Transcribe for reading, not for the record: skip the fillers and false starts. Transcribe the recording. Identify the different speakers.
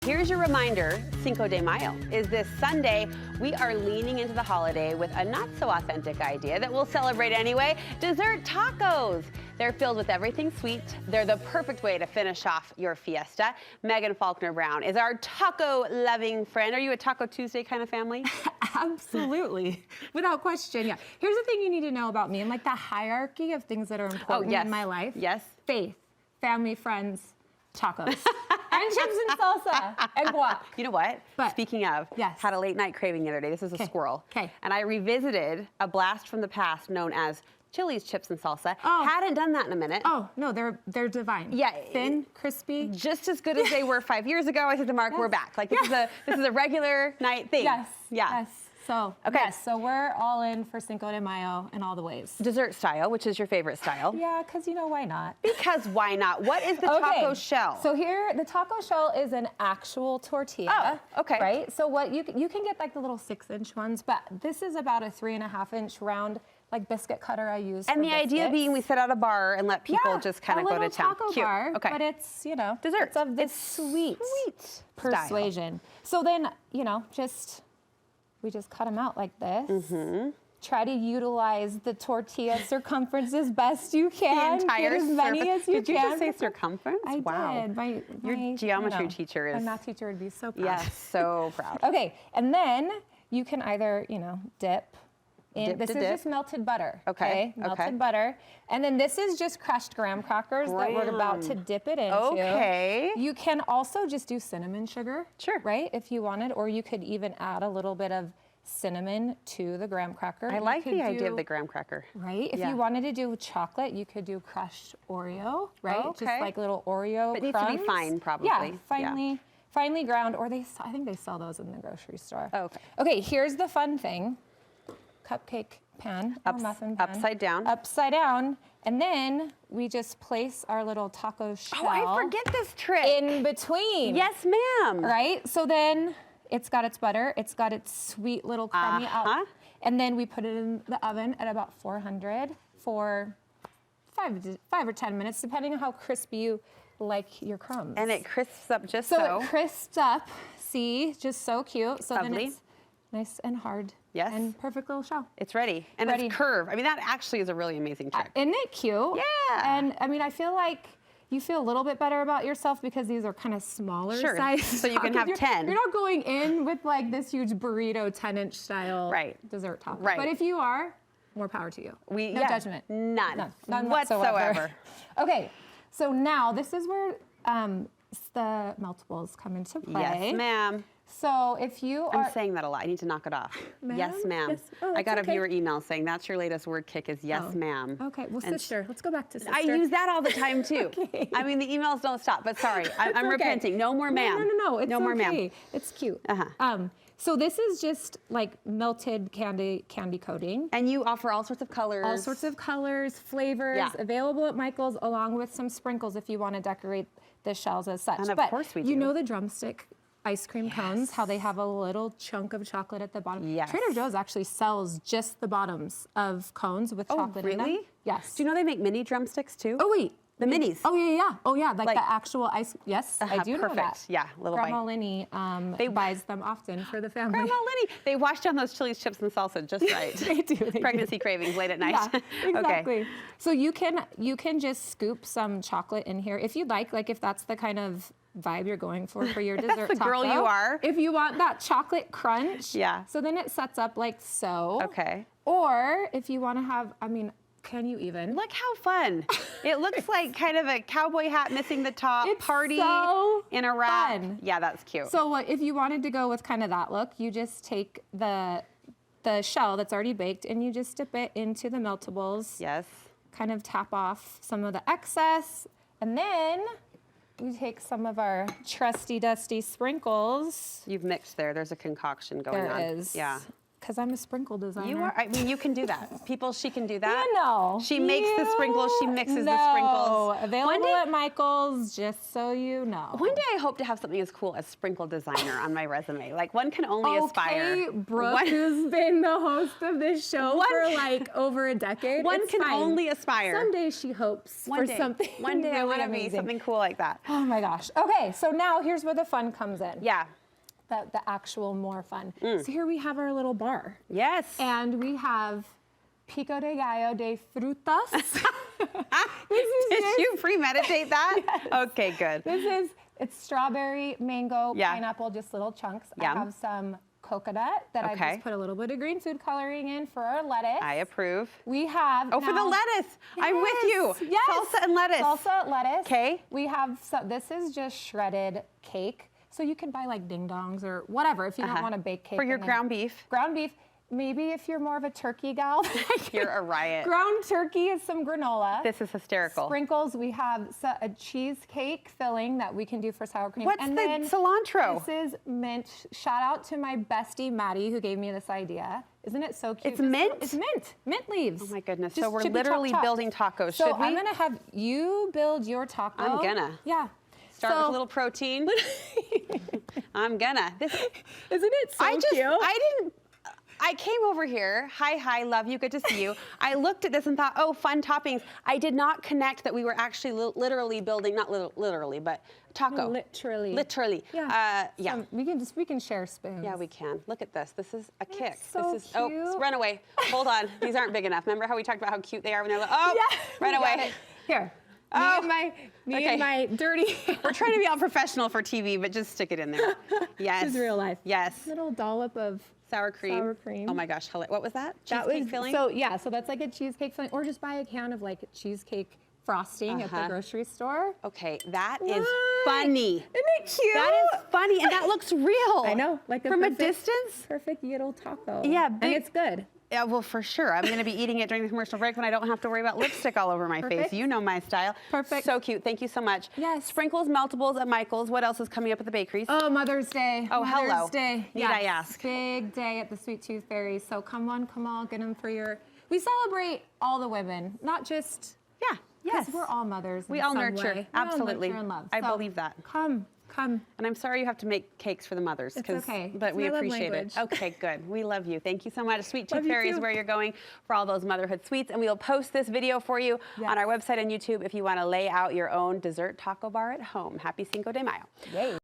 Speaker 1: Here's your reminder, Cinco de Mayo is this Sunday. We are leaning into the holiday with a not so authentic idea that we'll celebrate anyway, dessert tacos. They're filled with everything sweet. They're the perfect way to finish off your fiesta. Megan Faulkner Brown is our taco-loving friend. Are you a Taco Tuesday kind of family?
Speaker 2: Absolutely, without question, yeah. Here's the thing you need to know about me and like the hierarchy of things that are important in my life.
Speaker 1: Yes.
Speaker 2: Faith, family, friends, tacos. And chips and salsa and guac.
Speaker 1: You know what?
Speaker 2: But,
Speaker 1: speaking of, had a late night craving the other day. This is a squirrel. And I revisited a blast from the past known as Chili's chips and salsa. Hadn't done that in a minute.
Speaker 2: Oh, no, they're divine.
Speaker 1: Yeah.
Speaker 2: Thin, crispy.
Speaker 1: Just as good as they were 5 years ago. I said to Mark, we're back. Like this is a regular night thing.
Speaker 2: Yes.
Speaker 1: Yeah.
Speaker 2: Yes. So, so we're all in for Cinco de Mayo in all the ways.
Speaker 1: Dessert style, which is your favorite style.
Speaker 2: Yeah, because you know, why not?
Speaker 1: Because why not? What is the taco shell?
Speaker 2: So here, the taco shell is an actual tortilla.
Speaker 1: Oh, okay.
Speaker 2: Right? So what you can get like the little 6-inch ones, but this is about a 3.5-inch round, like biscuit cutter I use.
Speaker 1: And the idea being we set out a bar and let people just kind of go to town.
Speaker 2: Taco bar, but it's, you know,
Speaker 1: dessert.
Speaker 2: It's of this sweet persuasion. So then, you know, we just cut them out like this. Try to utilize the tortilla circumference as best you can.
Speaker 1: The entire
Speaker 2: as many as you
Speaker 1: can. Did you just say
Speaker 2: can.
Speaker 1: circumference?
Speaker 2: I did.
Speaker 1: Your geometry teacher is.
Speaker 2: My math teacher would be so proud.
Speaker 1: Yes, so proud.
Speaker 2: Okay, and then you can either, you know, dip. This is just melted butter.
Speaker 1: Okay.
Speaker 2: Melted butter. And then this is just crushed graham crackers that we're about to dip it into.
Speaker 1: Okay.
Speaker 2: You can also just do cinnamon sugar.
Speaker 1: Sure.
Speaker 2: Right? If you wanted, or you could even add a little bit of cinnamon to the graham cracker.
Speaker 1: I like the idea of the graham cracker.
Speaker 2: Right? If you wanted to do chocolate, you could do crushed Oreo, right?
Speaker 1: Okay.
Speaker 2: Just like little Oreo
Speaker 1: But it needs to be fine, probably.
Speaker 2: Yeah, finely ground, or I think they sell those in the grocery store.
Speaker 1: Okay.
Speaker 2: Okay, here's the fun thing. Cupcake pan, or muffin pan.
Speaker 1: Upside down.
Speaker 2: Upside down. And then we just place our little taco shell.
Speaker 1: Oh, I forget this trick.
Speaker 2: In between.
Speaker 1: Yes, ma'am.
Speaker 2: Right? So then it's got its butter, it's got its sweet little crummy out. And then we put it in the oven at about 400 for 5 or 10 minutes, depending on how crispy you like your crumbs.
Speaker 1: And it crisps up just so.
Speaker 2: So it crisps up, see, just so cute. So
Speaker 1: Lovely.
Speaker 2: then it's nice and hard.
Speaker 1: Yes.
Speaker 2: And perfect little shell.
Speaker 1: It's ready. And it's curved. I mean, that actually is a really amazing trick.
Speaker 2: Isn't it cute?
Speaker 1: Yeah.
Speaker 2: And I mean, I feel like you feel a little bit better about yourself because these are kind of smaller size.
Speaker 1: So you can have 10.
Speaker 2: You're not going in with like this huge burrito 10-inch style dessert taco.
Speaker 1: Right.
Speaker 2: But if you are, more power to you. No judgment.
Speaker 1: None
Speaker 2: whatsoever. Okay, so now this is where the meltables come into play.
Speaker 1: Yes, ma'am.
Speaker 2: So if you are...
Speaker 1: I'm saying that a lot. I need to knock it off. Yes, ma'am.
Speaker 2: Yes. Oh,
Speaker 1: I got a viewer email saying that's your latest word kick is yes, ma'am.
Speaker 2: Okay, well, sister. Let's go back to sister.
Speaker 1: I use that all the time, too. I mean, the emails don't stop, but sorry. I'm repenting. No more ma'am.
Speaker 2: No. It's
Speaker 1: no more ma'am.
Speaker 2: It's cute. So this is just like melted candy coating.
Speaker 1: And you offer all sorts of colors.
Speaker 2: All sorts of colors, flavors, available at Michael's, along with some sprinkles if you want to decorate the shells as such.
Speaker 1: And of course we do.
Speaker 2: You know the drumstick ice cream cones, how they have a little chunk of chocolate at the bottom?
Speaker 1: Yes.
Speaker 2: Trader Joe's actually sells just the bottoms of cones with chocolate in them.
Speaker 1: Really?
Speaker 2: Yes.
Speaker 1: Do you know they make mini drumsticks, too?
Speaker 2: Oh, wait.
Speaker 1: The minis.
Speaker 2: Oh, yeah. Oh, yeah, like the actual ice. Yes, I do know that.
Speaker 1: Yeah, little
Speaker 2: Grandma Lenny buys them often for the family.
Speaker 1: Grandma Lenny. They wash down those Chili's chips and salsa just right.
Speaker 2: They do.
Speaker 1: Pregnancy cravings late at night.
Speaker 2: Yeah, exactly.
Speaker 1: Okay.
Speaker 2: So you can just scoop some chocolate in here if you'd like if that's the kind of vibe you're going for your dessert
Speaker 1: That's the
Speaker 2: taco.
Speaker 1: girl you are.
Speaker 2: If you want that chocolate crunch.
Speaker 1: Yeah.
Speaker 2: So then it sets up like so.
Speaker 1: Okay.
Speaker 2: Or if you want to have, I mean, can you even?
Speaker 1: Look how fun. It looks like kind of a cowboy hat missing the top party
Speaker 2: so
Speaker 1: in a wrap.
Speaker 2: fun.
Speaker 1: Yeah, that's cute.
Speaker 2: So if you wanted to go with kind of that look, you just take the shell that's already baked and you just dip it into the meltables.
Speaker 1: Yes.
Speaker 2: Kind of tap off some of the excess. And then we take some of our trusty dusty sprinkles.
Speaker 1: You've mixed there. There's a concoction going on.
Speaker 2: There is.
Speaker 1: Yeah.
Speaker 2: Because I'm a sprinkle designer.
Speaker 1: You are. I mean, you can do that. She can do that.
Speaker 2: You know.
Speaker 1: She makes the sprinkles. She mixes the sprinkles.
Speaker 2: Available at Michael's, just so you know.
Speaker 1: One day I hope to have something as cool as sprinkle designer on my resume. Like, one can only aspire.
Speaker 2: Okay, Brooke, who's been the host of this show for like over a decade.
Speaker 1: One can only aspire.
Speaker 2: Someday she hopes for something.
Speaker 1: One day
Speaker 2: really
Speaker 1: I want to be something cool like that.
Speaker 2: Oh my gosh. Okay, so now here's where the fun comes in.
Speaker 1: Yeah.
Speaker 2: The actual more fun. So here we have our little bar.
Speaker 1: Yes.
Speaker 2: And we have pico de gallo de frutas.
Speaker 1: Did you premeditate that?
Speaker 2: Yes.
Speaker 1: Okay, good.
Speaker 2: It's strawberry, mango, pineapple, just little chunks.
Speaker 1: Yeah.
Speaker 2: I have some coconut that I just put a little bit of green food coloring in for our lettuce.
Speaker 1: I approve.
Speaker 2: We have
Speaker 1: for the lettuce. Yes. I'm with you.
Speaker 2: Yes.
Speaker 1: Salsa and lettuce.
Speaker 2: Salsa, lettuce.
Speaker 1: Okay.
Speaker 2: We have, this is just shredded cake. So you can buy like ding dongs or whatever if you don't want to bake cake.
Speaker 1: For your ground beef.
Speaker 2: Ground beef. Maybe if you're more of a turkey gal.
Speaker 1: You're a riot.
Speaker 2: Ground turkey is some granola.
Speaker 1: This is hysterical.
Speaker 2: Sprinkles, we have a cheesecake filling that we can do for sour cream.
Speaker 1: What's the cilantro?
Speaker 2: This is mint. Shout out to my bestie, Maddie, who gave me this idea. Isn't it so cute?
Speaker 1: It's mint?
Speaker 2: It's mint. Mint leaves.
Speaker 1: Oh my goodness.
Speaker 2: Just
Speaker 1: so we're
Speaker 2: chippy,
Speaker 1: literally
Speaker 2: chop,
Speaker 1: building tacos.
Speaker 2: So
Speaker 1: Should we?
Speaker 2: I'm going to have you build your taco.
Speaker 1: I'm gonna.
Speaker 2: Yeah.
Speaker 1: Start with a little protein. I'm gonna.
Speaker 2: Isn't it so cute?
Speaker 1: I came over here. Hi, love you. Good to see you. I looked at this and thought, oh, fun toppings. I did not connect that we were actually literally building, not literally, but taco.
Speaker 2: No, literally.
Speaker 1: Literally.
Speaker 2: Yeah.
Speaker 1: Yeah.
Speaker 2: We can share spoons.
Speaker 1: Yeah, we can. Look at this. This is a kick.
Speaker 2: So
Speaker 1: this is
Speaker 2: cute.
Speaker 1: Oh, run away. Hold on. These aren't big enough. Remember how we talked about how cute they are when they're like, oh,
Speaker 2: yeah,
Speaker 1: run away.
Speaker 2: Here.
Speaker 1: Oh.
Speaker 2: Me and my dirty.
Speaker 1: We're trying to be all professional for TV, but just stick it in there. Yes.
Speaker 2: This is real life.
Speaker 1: Yes.
Speaker 2: Little dollop of
Speaker 1: sour cream.
Speaker 2: Sour cream.
Speaker 1: Oh my gosh, what was that? Cheesecake filling?
Speaker 2: So that's like a cheesecake filling, or just buy a can of like cheesecake frosting at the grocery store.
Speaker 1: Okay, that is funny.
Speaker 2: Isn't it cute?
Speaker 1: That is funny, and that looks real.
Speaker 2: I know, like
Speaker 1: from a distance.
Speaker 2: Perfect little taco.
Speaker 1: Yeah,
Speaker 2: and it's good.
Speaker 1: Yeah, well, for sure. I'm going to be eating it during the commercial break when I don't have to worry about lipstick all over my face. You know my style.
Speaker 2: Perfect.
Speaker 1: So cute. Thank you so much.
Speaker 2: Yes.
Speaker 1: Sprinkles, meltables at Michael's. What else is coming up at the bakeries?
Speaker 2: Oh, Mother's Day.
Speaker 1: Oh,
Speaker 2: Mother's
Speaker 1: hello.
Speaker 2: Day.
Speaker 1: Need I ask?
Speaker 2: Big day at the Sweet Tooth Fairies. So come on, get them for your. We celebrate all the women, not just.
Speaker 1: Yeah. Yes.
Speaker 2: We're all mothers.
Speaker 1: We all nurture.
Speaker 2: Way.
Speaker 1: Absolutely.
Speaker 2: We all nurture and love.
Speaker 1: I believe that.
Speaker 2: Come.
Speaker 1: And I'm sorry you have to make cakes for the mothers.
Speaker 2: It's okay.
Speaker 1: But we appreciate it. Okay, good. We love you. Thank you so much. Sweet Tooth Fairy is where you're going for all those motherhood sweets. And we will post this video for you on our website and YouTube if you want to lay out your own dessert taco bar at home. Happy Cinco de Mayo.
Speaker 2: Yay.